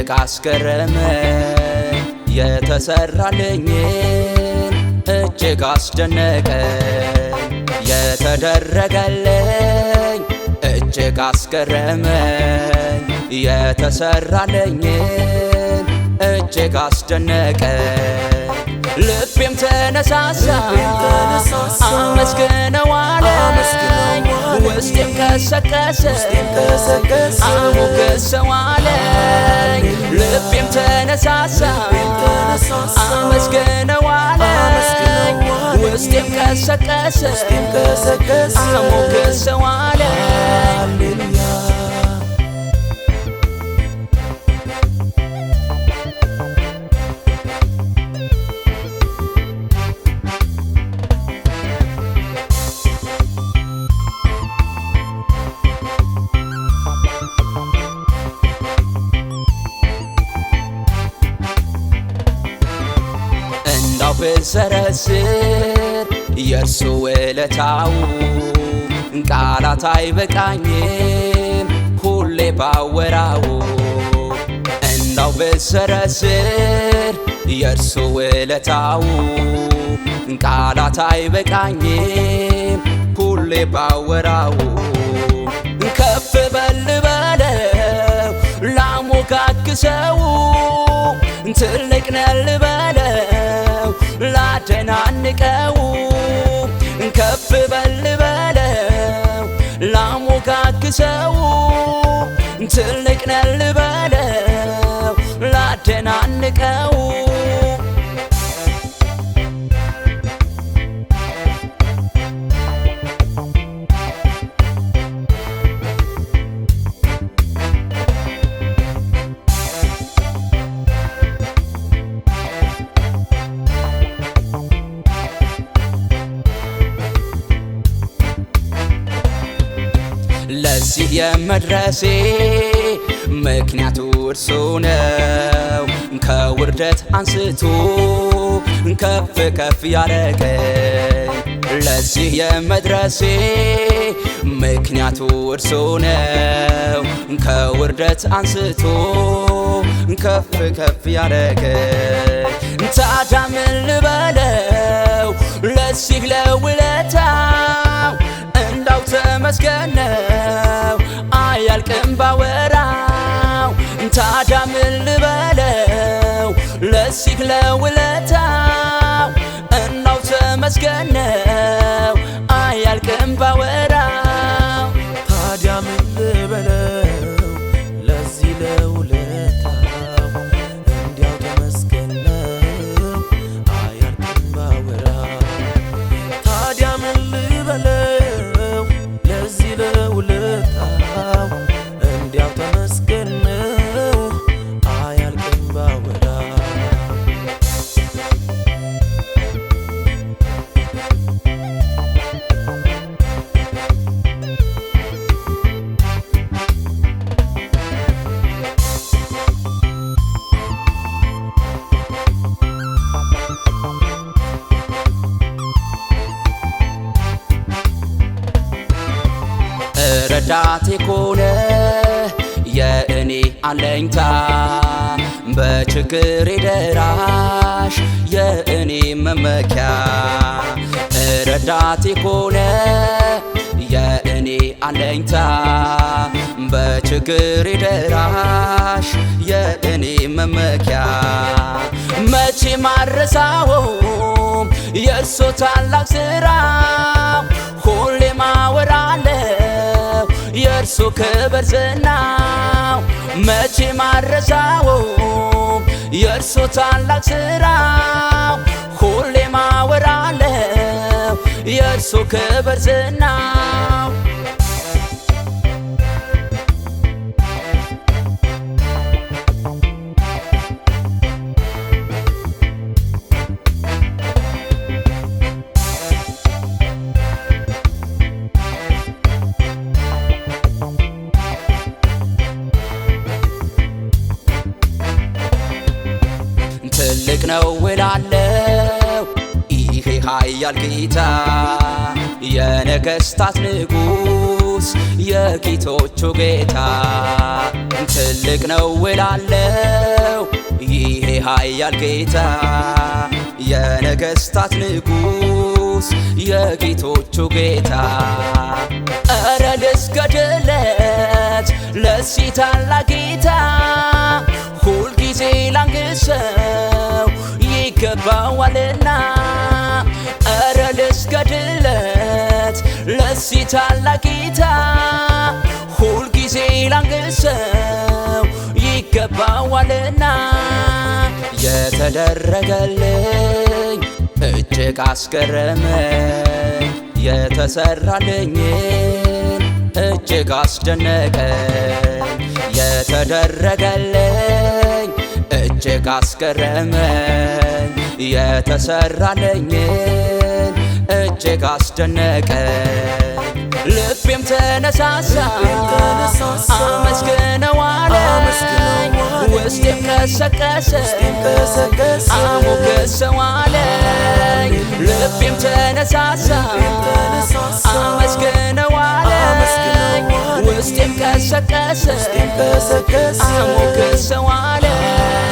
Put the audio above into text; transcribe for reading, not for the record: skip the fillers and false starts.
እጅግ አስገረመኝ የተሰራልኝን እጅግ አስደነቀኝ የተደረገልኝ እጅግ አስገረመኝ የተሰራልኝን እጅግ አስደነቀኝ ልቤም ተነሳሳ አመስግነዋለኝ ውስጤም ቀሰቀሰ አሞገሰዋለኝ ልቤም ተነሳሳ አመስግነዋለኝ ውስጤም ቀሰቀሰ አሞገሰዋለኝ ብዘረዝር የእርሱ ውለታው ቃላት አይበቃኝም ሁሌ ባወራው እንዳው ብዘረዝር የእርሱ ውለታው ቃላት አይበቃኝም ሁሌ ባወራው ከፍ በል በለው ላሞጋግሰው ትልቅ ነህ ልበለው ላደናንቀው ከፍ በል በለው ላሞጋግሰው ትልቅ ነህ ልበለው ላደናንቀው ለዚህ የመድረሴ ምክንያቱ እርሱ ነው ከውርደት አንስቶ ከፍ ከፍ ያረገኝ ለዚህ የመድረሴ ምክንያቱ እርሱ ነው ከውርደት አንስቶ ከፍ ከፍ ያረገኝ ታዲያ ምን ልበለው ለዚህ ለውለታው እንዳው ተመስገን ነው አያልቅም ባወራው ታዲያ ምን ልበለው ለዚህ ለውለታው እንዳው ተመስገን ነው አያልቅም ባወራው ታዲያ ምን ልበለው ለዚህ ለውለታው እንዲያው ተመስገን ነው አያልቅም ባወራው ታዲያ ምን ልበለው ለዚህ ለውለታው እንዲያው ተመስገን ነው አያልቅም ባወራው ረዳቴ ኮነ የእኔ አለኝታ በችግሬ ደራሽ የእኔ መመኪያ ረዳቴ ኮነ የእኔ አለኝታ በችግሬ ደራሽ የእኔ መመኪያ መቼ ማረሳውም የእርሱ ታላቅ ሥራ ሁሌ ማወራለው የእርሱ ክብር ዝናው መቼ ማረሳውም የእርሱ ታላቅ ሥራው ሁሌ ማወራለው የእርሱ ክብር ዝናው ትልቅ ነው እላለሁ ይሄ ኃያል ጌታ የነገሥታት ንጉሥ የጌቶቹ ጌታ ትልቅ ነው እላለሁ ይሄ ኃያል ጌታ የነገሥታት ንጉሥ የጌቶቹ ጌታ እረ ልስገድለት ለዚህ ታላቅ ጌታ ሁልጊዜ ላንግሰው ይገባዋልና እረ ልስገድለት ለዚህ ታላቅ ጌታ ሁልጊዜ ላንግሰው ይገባዋልና የተደረገልኝ እጅግ አስገረመኝ የተሰራልኝን እጅግ አስደነቀኝ የተደረገልኝ እጅግ አስገረመኝ የተሰራልኝን እጅግ አስደነቀኝ ልቤም ተነሳሳ አመስግነዋለኝ ውስጤም ቀሰቀሰ አሞገሰዋለኝ ልቤም ተነሳሳ አመስግነዋለኝ ውስጤም ቀሰቀሰ አሞገሰዋለኝ